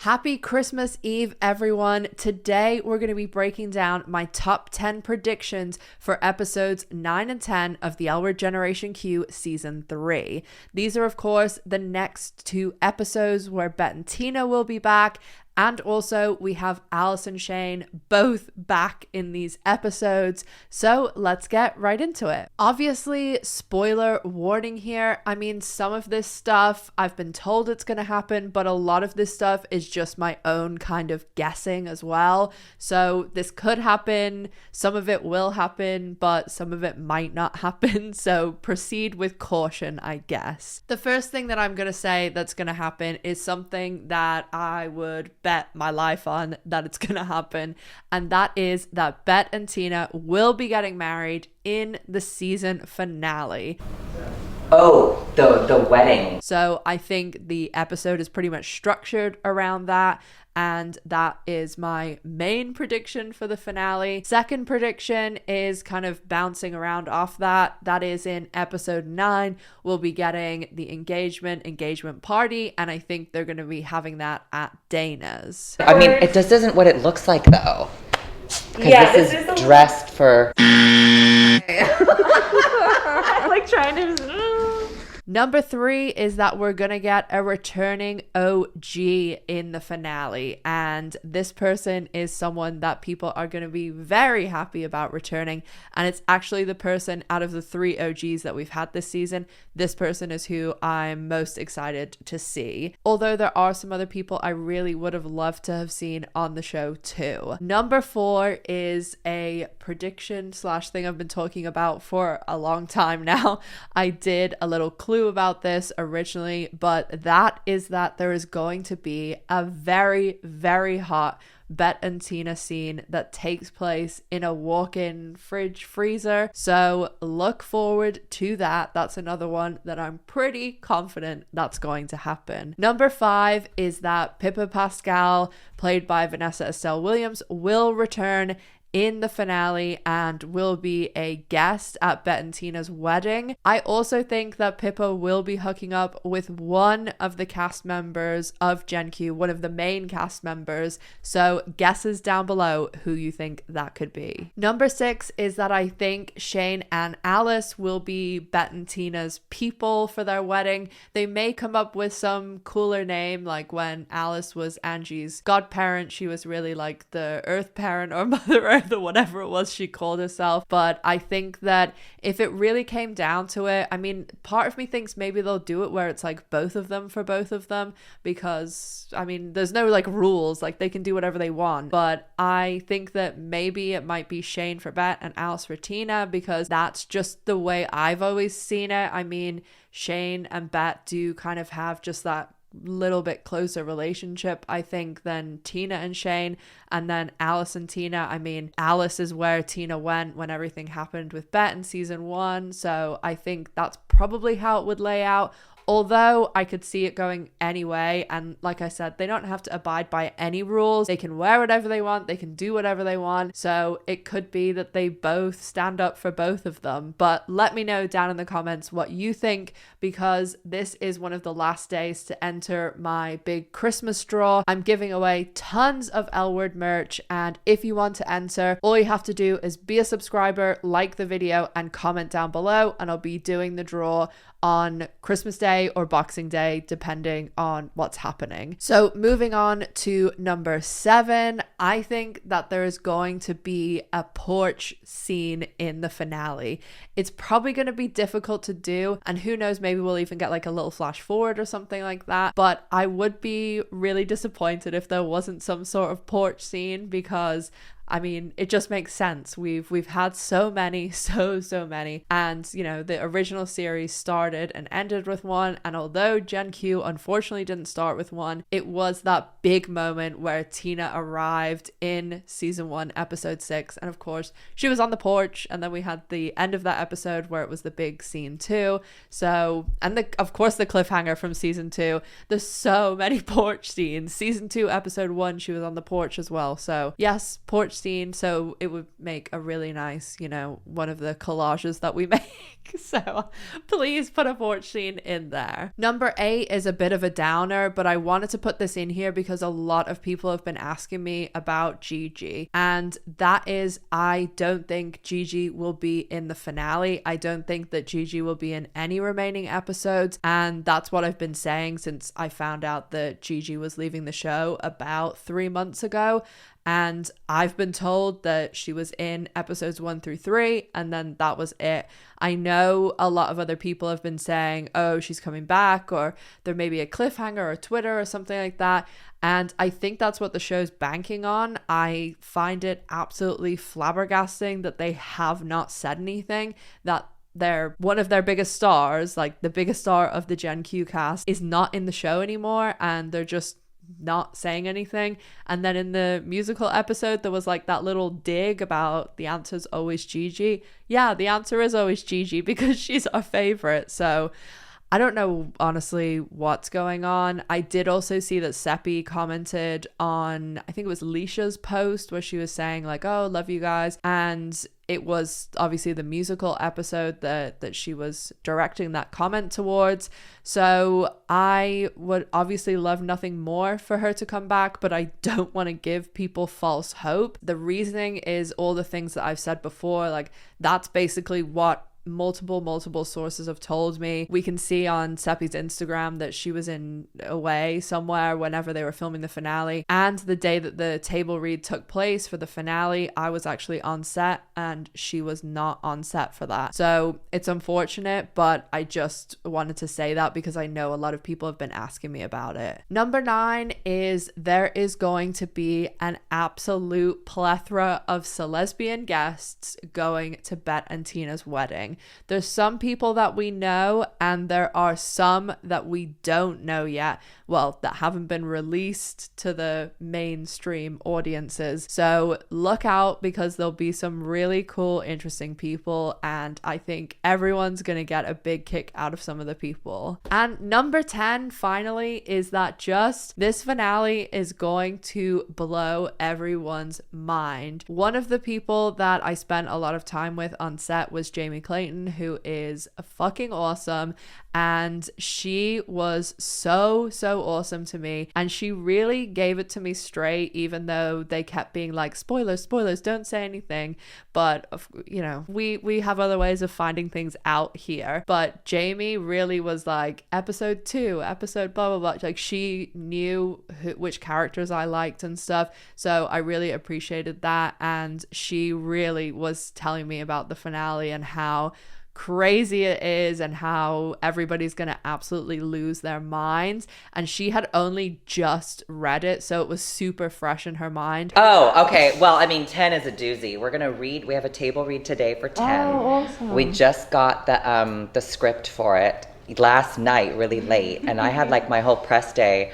Happy Christmas Eve, everyone. Today, we're going to be breaking down my top 10 predictions for episodes 9 and 10 of the L Word Generation Q Season 3. These are, of course, the next two episodes where Bette and Tina will be back. And also, we have Alice and Shane both back in these episodes. So let's get right into it. Obviously, spoiler warning here. I mean, some of this stuff I've been told it's going to happen, but a lot of this stuff is just my own kind of guessing as well. So this could happen. Some of it will happen, but some of it might not happen. So proceed with caution, I guess. The first thing that I'm going to say that's going to happen is something that I would bet my life on that it's gonna happen, and that is that Bette and Tina will be getting married in the season finale. Oh, the wedding. So I think the episode is pretty much structured around that, and that is my main prediction for the finale. Second prediction is kind of bouncing around off that. That is in episode 9. We'll be getting the engagement party, and I think they're going to be having that at Dana's. I mean, it just isn't what it looks like, though. Yeah, this is dressed for... I'm like trying to... Number 3 is that we're gonna get a returning OG in the finale, and this person is someone that people are gonna be very happy about returning, and it's actually the person out of the 3 OGs that we've had this season. This person is who I'm most excited to see, although there are some other people I really would have loved to have seen on the show too. Number 4 is a prediction slash thing I've been talking about for a long time now. I did a little clue about this originally, but that is that there is going to be a very, very hot Bette and Tina scene that takes place in a walk-in fridge freezer. So look forward to that. That's another one that I'm pretty confident that's going to happen. Number 5 is that Pippa Pascal, played by Vanessa Estelle Williams, will return in the finale and will be a guest at Bette and Tina's wedding. I also think that Pippa will be hooking up with one of the cast members of Gen Q, one of the main cast members. So guesses down below who you think that could be. Number 6 is that I think Shane and Alice will be Bette and Tina's people for their wedding. They may come up with some cooler name, like when Alice was Angie's godparent, she was really like the earth parent or mother earth or whatever it was she called herself. But I think that if it really came down to it, I mean, part of me thinks maybe they'll do it where it's like both of them for both of them, because I mean there's no like rules, like they can do whatever they want. But I think that maybe it might be Shane for Bette and Alice for Tina, because that's just the way I've always seen it. I mean, Shane and Bette do kind of have just that little bit closer relationship, I think, than Tina and Shane. And then Alice and Tina, I mean, Alice is where Tina went when everything happened with Bette in season 1, so I think that's probably how it would lay out. Although I could see it going anyway, and like I said, they don't have to abide by any rules. They can wear whatever they want, they can do whatever they want, so it could be that they both stand up for both of them. But let me know down in the comments what you think, because this is one of the last days to enter my big Christmas draw. I'm giving away tons of L Word merch, and if you want to enter, all you have to do is be a subscriber, like the video, and comment down below, and I'll be doing the draw on Christmas Day or Boxing Day, depending on what's happening. So moving on to number 7, I think that there is going to be a porch scene in the finale. It's probably going to be difficult to do, and who knows, maybe we'll even get like a little flash forward or something like that. But I would be really disappointed if there wasn't some sort of porch scene, because I mean, it just makes sense. We've had so many, so many. And, you know, the original series started and ended with one. And although Gen Q unfortunately didn't start with one, it was that big moment where Tina arrived in season 1, episode 6. And of course, she was on the porch. And then we had the end of that episode where it was the big scene 2. So, and of course, the cliffhanger from season 2. There's so many porch scenes. Season 2, episode 1, she was on the porch as well. So yes, porch forge scene, so it would make a really nice, you know, one of the collages that we make. So please put a forge scene in there. Number 8 is a bit of a downer, but I wanted to put this in here because a lot of people have been asking me about Gigi, and that is, I don't think Gigi will be in the finale. I don't think that Gigi will be in any remaining episodes, and that's what I've been saying since I found out that Gigi was leaving the show about 3 months ago. And I've been told that she was in episodes 1 through 3, and then that was it. I know a lot of other people have been saying, oh, she's coming back, or there may be a cliffhanger or Twitter or something like that. And I think that's what the show's banking on. I find it absolutely flabbergasting that they have not said anything, that one of their biggest stars, like the biggest star of the Gen Q cast, is not in the show anymore, and they're just not saying anything. And then in the musical episode, there was like that little dig about the answer's always Gigi. Yeah, the answer is always Gigi because she's our favorite. So I don't know, honestly, what's going on. I did also see that Seppi commented on, I think it was Leisha's post, where she was saying like, oh, love you guys. And it was obviously the musical episode that she was directing that comment towards. So I would obviously love nothing more for her to come back, but I don't want to give people false hope. The reasoning is all the things that I've said before. Like, that's basically what multiple sources have told me. We can see on Seppi's Instagram that she was away somewhere whenever they were filming the finale, and the day that the table read took place for the finale, I was actually on set and she was not on set for that. So it's unfortunate, but I just wanted to say that because I know a lot of people have been asking me about it. Number 9 is there is going to be an absolute plethora of lesbian guests going to Bette and Tina's wedding. There's some people that we know, and there are some that we don't know yet. Well, that haven't been released to the mainstream audiences. So look out, because there'll be some really cool, interesting people, and I think everyone's gonna get a big kick out of some of the people. And number 10, finally, is that just this finale is going to blow everyone's mind. One of the people that I spent a lot of time with on set was Jamie Clayton, who is fucking awesome, and she was so awesome to me, and she really gave it to me straight, even though they kept being like, spoilers, don't say anything. But you know, we have other ways of finding things out here. But Jamie really was like, episode 2, episode blah blah blah, like she knew which characters I liked and stuff. So I really appreciated that, and she really was telling me about the finale and how crazy it is and how everybody's gonna absolutely lose their minds. And she had only just read it, so it was super fresh in her mind. Oh, okay. Well, I mean, 10 is a doozy. We're gonna read. We have a table read today for 10. Oh, awesome. We just got the script for it last night, really late, and I had like my whole press day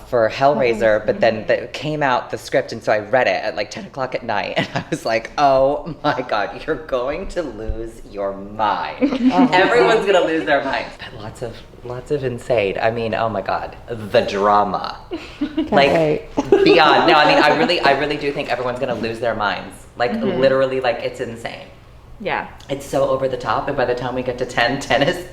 for Hellraiser, but then it came out the script, and so I read it at like 10 o'clock at night, and I was like, oh my god, you're going to lose your mind. Everyone's gonna lose their minds. But lots of insane. I mean, oh my god, the drama. Like beyond. No, I mean, I really do think everyone's gonna lose their minds. Like literally, like it's insane. Yeah. It's so over the top, and by the time we get to 10 is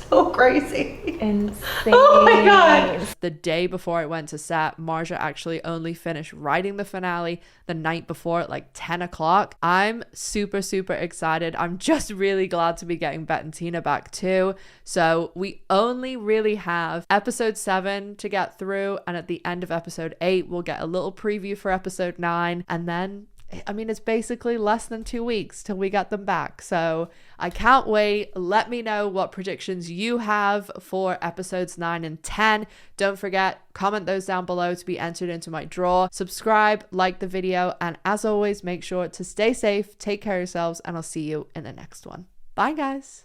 so crazy. Insane. Oh my god. The day before I went to set, Marja actually only finished writing the finale the night before at like 10 o'clock. I'm super excited. I'm just really glad to be getting Bette and Tina back too. So we only really have episode 7 to get through, and at the end of episode 8 we'll get a little preview for episode 9, and then I mean, it's basically less than 2 weeks till we get them back. So I can't wait. Let me know what predictions you have for episodes 9 and 10. Don't forget, comment those down below to be entered into my draw. Subscribe, like the video, and as always, make sure to stay safe, take care of yourselves, and I'll see you in the next one. Bye, guys.